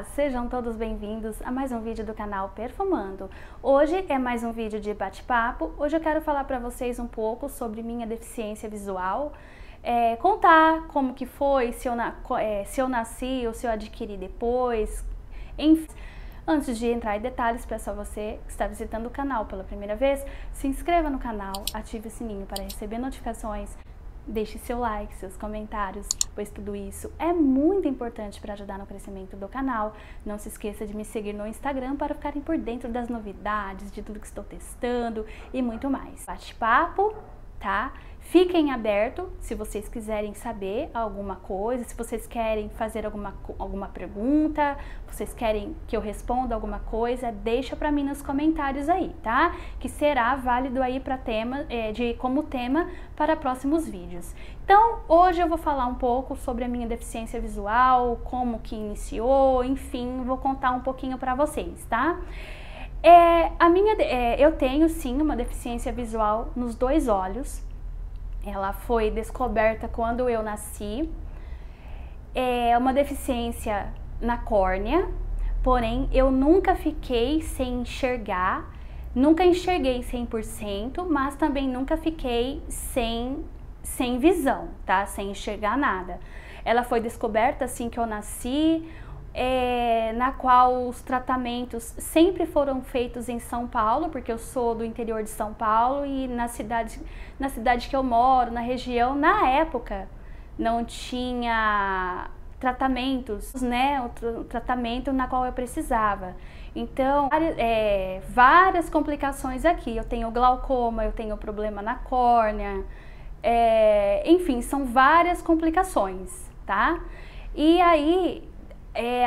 Olá, sejam todos bem-vindos a mais um vídeo do canal Perfumando. Hoje é mais um vídeo de bate-papo. Hoje eu quero falar para vocês um pouco sobre minha deficiência visual, contar como que foi, se eu nasci ou se eu adquiri depois, enfim. Antes de entrar em detalhes, peço a você que está visitando o canal pela primeira vez, se inscreva no canal, ative o sininho para receber notificações. Deixe seu like, seus comentários, pois tudo isso é muito importante para ajudar no crescimento do canal. Não se esqueça de me seguir no Instagram para ficarem por dentro das novidades, de tudo que estou testando e muito mais. Bate-papo, tá? Fiquem abertos se vocês quiserem saber alguma coisa, se vocês querem fazer alguma pergunta, vocês querem que eu responda alguma coisa, deixa para mim nos comentários aí, tá? Que será válido aí para como tema para próximos vídeos. Então, hoje eu vou falar um pouco sobre a minha deficiência visual, como que iniciou, enfim, vou contar um pouquinho para vocês, tá? Eu tenho sim uma deficiência visual nos dois olhos. Ela foi descoberta quando eu nasci. É uma deficiência na córnea, porém eu nunca fiquei sem enxergar, nunca enxerguei 100%, mas também nunca fiquei sem visão, tá? Sem enxergar nada. Ela foi descoberta assim que eu nasci, na qual os tratamentos sempre foram feitos em São Paulo, porque eu sou do interior de São Paulo e na cidade que eu moro, na região, na época, não tinha tratamentos, né, o tratamento na qual eu precisava. Então, várias complicações aqui. Eu tenho glaucoma, eu tenho problema na córnea, enfim, são várias complicações, tá? E aí,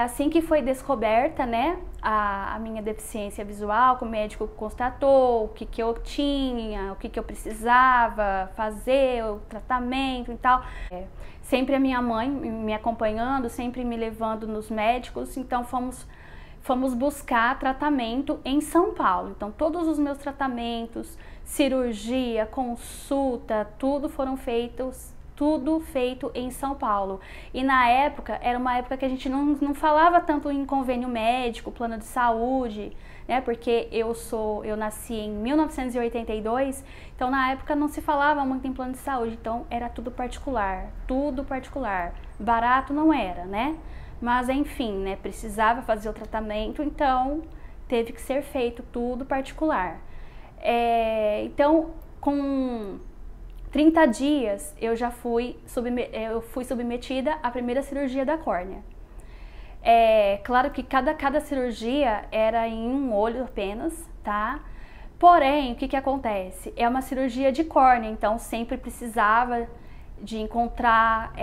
assim que foi descoberta, né, a minha deficiência visual, que o médico constatou o que eu tinha, o que eu precisava fazer, o tratamento e tal. Sempre a minha mãe me acompanhando, sempre me levando nos médicos, então fomos buscar tratamento em São Paulo. Então todos os meus tratamentos, cirurgia, consulta, tudo feito em São Paulo. E na época, era uma época que a gente não falava tanto em convênio médico, plano de saúde, né? Porque eu nasci em 1982, então na época não se falava muito em plano de saúde, então era tudo particular. Barato não era, né? Mas enfim, né? Precisava fazer o tratamento, então teve que ser feito tudo particular. Então, com 30 dias eu já fui submetida à primeira cirurgia da córnea. Claro que cada cirurgia era em um olho apenas, tá? Porém, o que acontece? É uma cirurgia de córnea, então sempre precisava de encontrar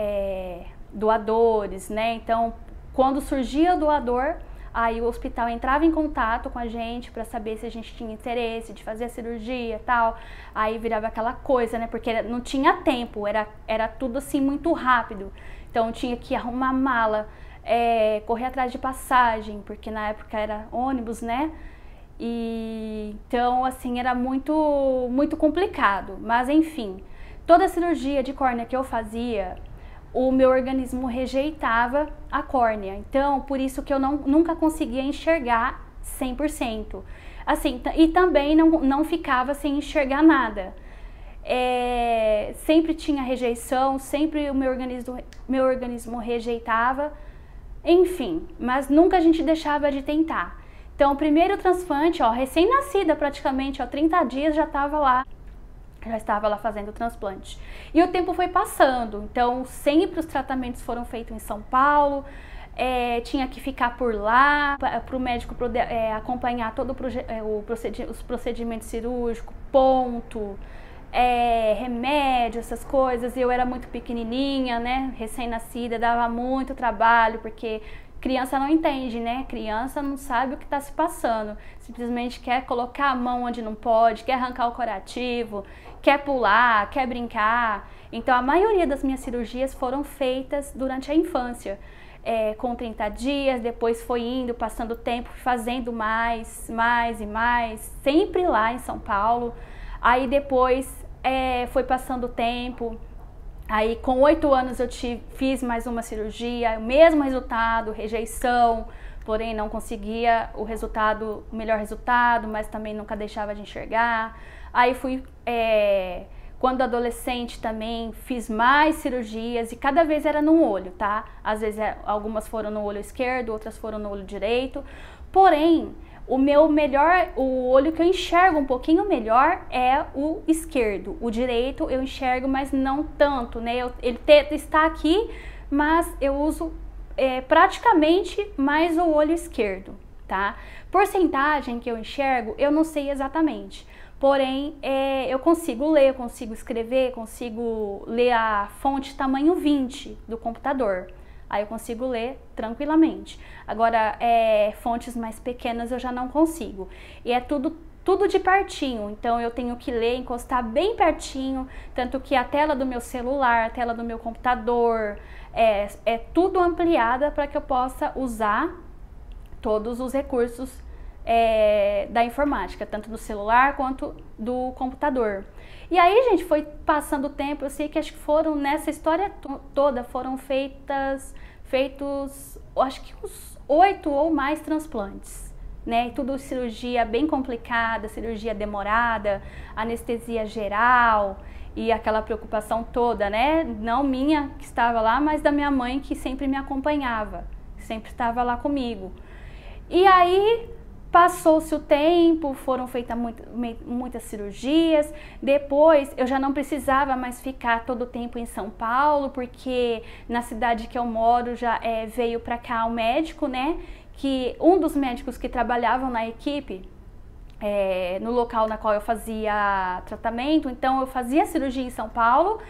doadores, né? Então, quando surgia o doador, aí o hospital entrava em contato com a gente para saber se a gente tinha interesse de fazer a cirurgia e tal. Aí virava aquela coisa, né? Porque não tinha tempo, era tudo assim muito rápido. Então tinha que arrumar mala, correr atrás de passagem, porque na época era ônibus, né? E então assim era muito complicado. Mas enfim, toda a cirurgia de córnea que eu fazia, o meu organismo rejeitava a córnea, então por isso que eu nunca conseguia enxergar 100%. Assim, e também não ficava sem enxergar nada. Sempre tinha rejeição, sempre o meu organismo rejeitava, enfim, mas nunca a gente deixava de tentar. Então o primeiro transplante, recém-nascida praticamente, 30 dias já estava lá fazendo o transplante. E o tempo foi passando, então sempre os tratamentos foram feitos em São Paulo, tinha que ficar por lá, para o médico acompanhar todo os procedimentos cirúrgicos, ponto, remédio, essas coisas. E eu era muito pequenininha, né, recém-nascida, dava muito trabalho, porque criança não entende, né? Criança não sabe o que está se passando. Simplesmente quer colocar a mão onde não pode, quer arrancar o curativo, quer pular, quer brincar. Então a maioria das minhas cirurgias foram feitas durante a infância. Com 30 dias, depois foi indo, passando o tempo, fazendo mais e mais, sempre lá em São Paulo. Aí depois foi passando o tempo, Aí com 8 anos eu fiz mais uma cirurgia, o mesmo resultado, rejeição, porém não conseguia o melhor resultado, mas também nunca deixava de enxergar. Aí fui, quando adolescente também, fiz mais cirurgias e cada vez era num olho, tá? Às vezes algumas foram no olho esquerdo, outras foram no olho direito, porém o olho que eu enxergo um pouquinho melhor é o esquerdo. O direito eu enxergo, mas não tanto, né? Ele está aqui, mas eu uso praticamente mais o olho esquerdo, tá? Porcentagem que eu enxergo, eu não sei exatamente. Porém, eu consigo ler, eu consigo escrever, consigo ler a fonte tamanho 20 do computador. Aí eu consigo ler tranquilamente. Agora, fontes mais pequenas eu já não consigo. E é tudo de pertinho, então eu tenho que ler, encostar bem pertinho, tanto que a tela do meu celular, a tela do meu computador, é tudo ampliada para que eu possa usar todos os recursos da informática, tanto do celular quanto do computador. E aí, gente, foi passando o tempo, eu sei que acho que foram, nessa história toda, foram feitos, acho que uns 8 ou mais transplantes, né? E tudo cirurgia bem complicada, cirurgia demorada, anestesia geral e aquela preocupação toda, né? Não minha que estava lá, mas da minha mãe que sempre me acompanhava, sempre estava lá comigo. E aí passou-se o tempo, foram feitas muitas cirurgias, depois eu já não precisava mais ficar todo o tempo em São Paulo, porque na cidade que eu moro já veio para cá um médico, né, que um dos médicos que trabalhavam na equipe, no local na qual eu fazia tratamento, então eu fazia cirurgia em São Paulo,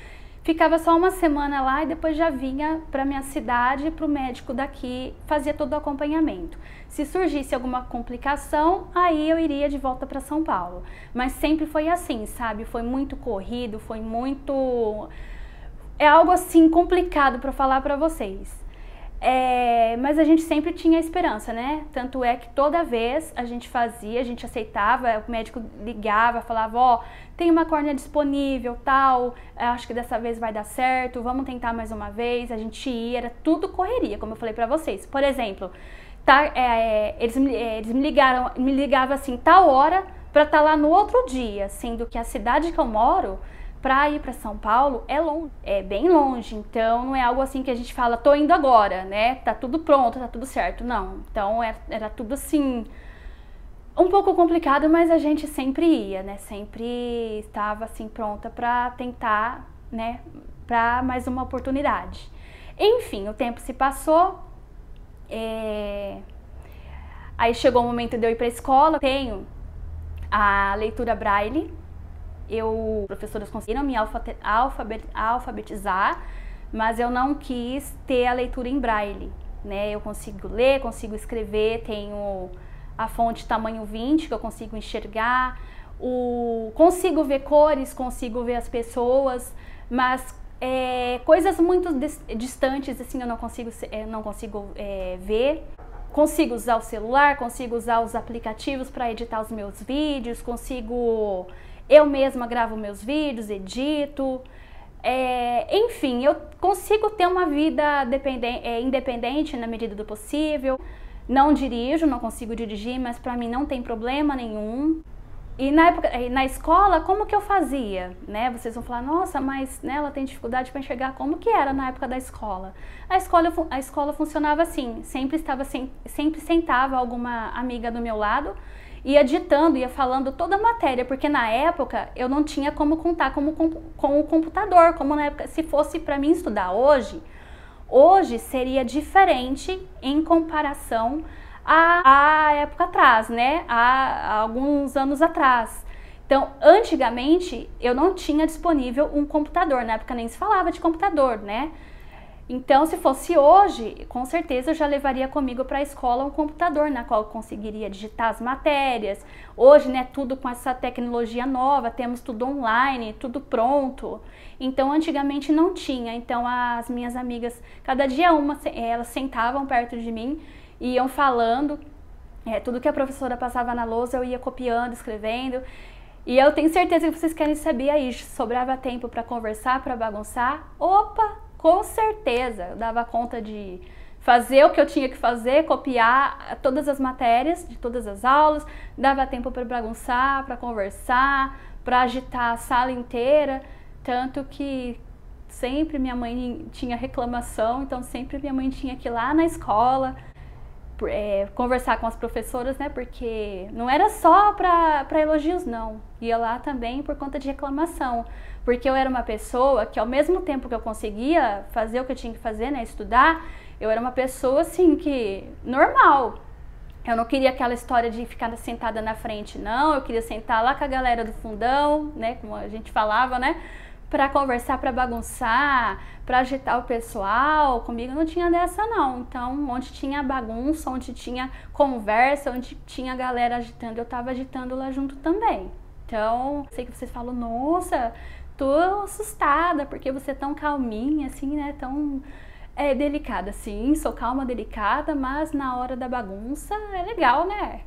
ficava só uma semana lá e depois já vinha para minha cidade, para o médico daqui, fazia todo o acompanhamento. Se surgisse alguma complicação, aí eu iria de volta para São Paulo. Mas sempre foi assim, sabe? Foi muito corrido, foi muito... É algo assim complicado para falar para vocês. Mas a gente sempre tinha esperança, né? Tanto é que toda vez a gente fazia, a gente aceitava, o médico ligava, falava, ó, tem uma córnea disponível, tal, acho que dessa vez vai dar certo, vamos tentar mais uma vez. A gente ia, era tudo correria, como eu falei pra vocês. Por exemplo, eles me ligavam assim, tal hora, pra estar lá no outro dia, sendo que a cidade que eu moro, para ir para São Paulo é longe, é bem longe, então não é algo assim que a gente fala, tô indo agora, né? Tá tudo pronto, tá tudo certo, não. Então era tudo assim, um pouco complicado, mas a gente sempre ia, né? Sempre estava assim pronta para tentar, né? Para mais uma oportunidade. Enfim, o tempo se passou, aí chegou o momento de eu ir para a escola, tenho a leitura Braille. Professoras conseguiram me alfabetizar, mas eu não quis ter a leitura em braille, né? Eu consigo ler, consigo escrever, tenho a fonte tamanho 20 que eu consigo enxergar, consigo ver cores, consigo ver as pessoas, mas coisas muito distantes assim eu não consigo ver. Consigo usar o celular, consigo usar os aplicativos para editar os meus vídeos, eu mesma gravo meus vídeos, edito, enfim, eu consigo ter uma vida independente na medida do possível. Não dirijo, não consigo dirigir, mas para mim não tem problema nenhum. E na escola, como que eu fazia? Né? Vocês vão falar, nossa, mas né, ela tem dificuldade para enxergar. Como que era na época da escola? A escola funcionava assim, sempre sentava alguma amiga do meu lado, ia ditando, ia falando toda a matéria, porque na época eu não tinha como contar com o computador, como na época, se fosse para mim estudar hoje seria diferente em comparação à época atrás, né, há alguns anos atrás. Então, antigamente, eu não tinha disponível um computador, na época nem se falava de computador, né? Então, se fosse hoje, com certeza eu já levaria comigo para a escola um computador na qual eu conseguiria digitar as matérias. Hoje, né, tudo com essa tecnologia nova, temos tudo online, tudo pronto. Então, antigamente não tinha. Então, as minhas amigas, cada dia elas sentavam perto de mim, iam falando, tudo que a professora passava na lousa eu ia copiando, escrevendo. E eu tenho certeza que vocês querem saber aí, sobrava tempo para conversar, para bagunçar? Opa, com certeza, eu dava conta de fazer o que eu tinha que fazer, copiar todas as matérias de todas as aulas, dava tempo para bagunçar, para conversar, para agitar a sala inteira, tanto que sempre minha mãe tinha reclamação, então sempre minha mãe tinha que ir lá na escola, conversar com as professoras, né, porque não era só para elogios não, ia lá também por conta de reclamação, porque eu era uma pessoa que ao mesmo tempo que eu conseguia fazer o que eu tinha que fazer, né, estudar, eu era uma pessoa assim que, normal, eu não queria aquela história de ficar sentada na frente não, eu queria sentar lá com a galera do fundão, né, como a gente falava, né, para conversar, para bagunçar, para agitar o pessoal. Comigo não tinha dessa não. Então, onde tinha bagunça, onde tinha conversa, onde tinha galera agitando, eu tava agitando lá junto também. Então, sei que vocês falam, nossa, tô assustada, porque você é tão calminha, assim, né, tão delicada. Sim, sou calma, delicada, mas na hora da bagunça é legal, né?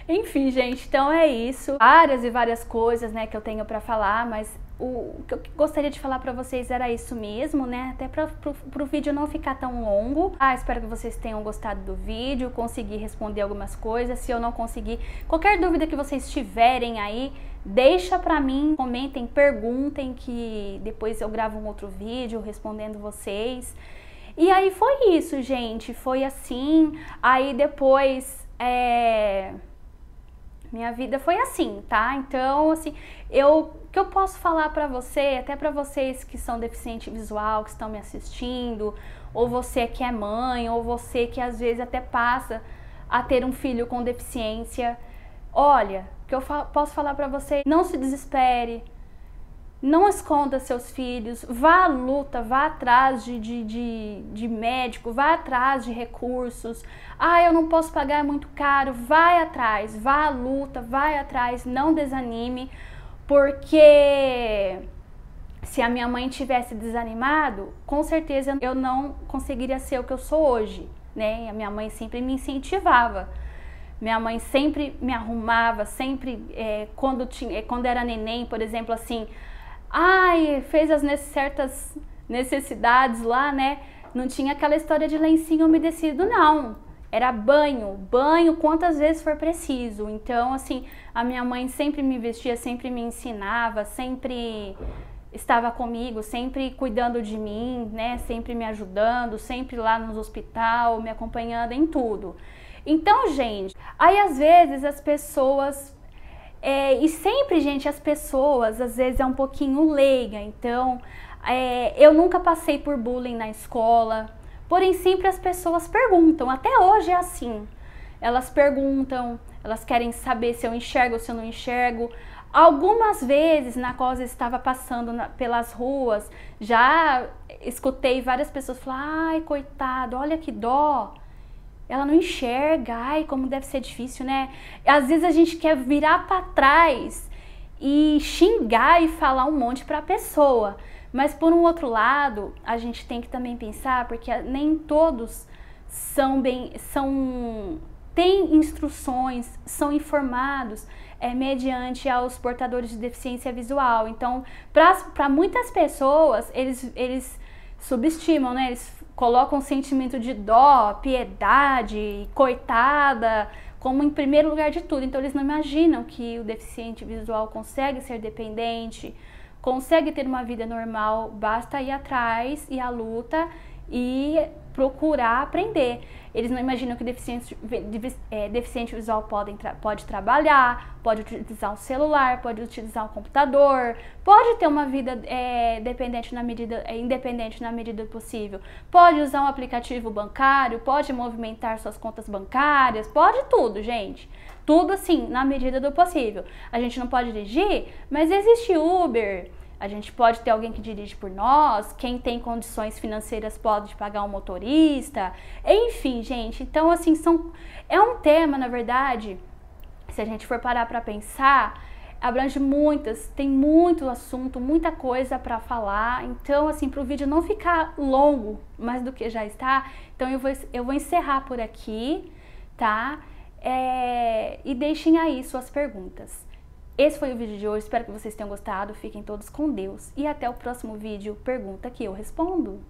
Enfim, gente, então é isso. Várias e várias coisas, né, que eu tenho para falar, mas o que eu gostaria de falar pra vocês era isso mesmo, né? Até pro vídeo não ficar tão longo. Espero que vocês tenham gostado do vídeo, consegui responder algumas coisas. Se eu não conseguir, qualquer dúvida que vocês tiverem aí, deixa pra mim, comentem, perguntem, que depois eu gravo um outro vídeo respondendo vocês. E aí foi isso, gente, foi assim. Aí depois, minha vida foi assim, tá? Então, assim, o que eu posso falar pra você, até pra vocês que são deficiente visual, que estão me assistindo, ou você que é mãe, ou você que às vezes até passa a ter um filho com deficiência, olha, o que eu posso falar pra você, não se desespere, não esconda seus filhos, vá à luta, vá atrás de médico, vá atrás de recursos. Eu não posso pagar, é muito caro. Vai atrás, vá à luta, vai atrás, não desanime, porque se a minha mãe tivesse desanimado, com certeza eu não conseguiria ser o que eu sou hoje, né? A minha mãe sempre me incentivava. Minha mãe sempre me arrumava, sempre, quando era neném, por exemplo, assim, fez as certas necessidades lá, né? Não tinha aquela história de lencinho umedecido, não. Era banho quantas vezes for preciso. Então, assim, a minha mãe sempre me vestia, sempre me ensinava, sempre estava comigo, sempre cuidando de mim, né? Sempre me ajudando, sempre lá no hospital, me acompanhando em tudo. Então, gente, aí às vezes as pessoas... e sempre, gente, as pessoas, às vezes, é um pouquinho leiga. Então, eu nunca passei por bullying na escola, porém sempre as pessoas perguntam, até hoje é assim. Elas perguntam, elas querem saber se eu enxergo ou se eu não enxergo. Algumas vezes, na qual eu estava passando pelas ruas, já escutei várias pessoas falar, ai, coitado, olha que dó. Ela não enxerga, como deve ser difícil, né? Às vezes a gente quer virar para trás e xingar e falar um monte para a pessoa. Mas por um outro lado, a gente tem que também pensar, porque nem todos têm instruções, são informados mediante aos portadores de deficiência visual. Então, para muitas pessoas, eles subestimam, né? Eles colocam um sentimento de dó, piedade, coitada, como em primeiro lugar de tudo. Então eles não imaginam que o deficiente visual consegue ser dependente, consegue ter uma vida normal, basta ir atrás, ir à luta e procurar aprender. Eles não imaginam que o deficiente visual pode trabalhar, pode utilizar um celular, pode utilizar um computador, pode ter uma vida independente na medida do possível, pode usar um aplicativo bancário, pode movimentar suas contas bancárias, pode tudo, gente. Tudo assim, na medida do possível. A gente não pode dirigir, mas existe Uber. A gente pode ter alguém que dirige por nós, quem tem condições financeiras pode pagar um motorista, enfim, gente. Então, assim, é um tema, na verdade, se a gente for parar para pensar, abrange tem muito assunto, muita coisa para falar. Então, assim, para o vídeo não ficar longo mais do que já está, então eu vou encerrar por aqui, tá? E deixem aí suas perguntas. Esse foi o vídeo de hoje, espero que vocês tenham gostado, fiquem todos com Deus e até o próximo vídeo Pergunta que eu respondo.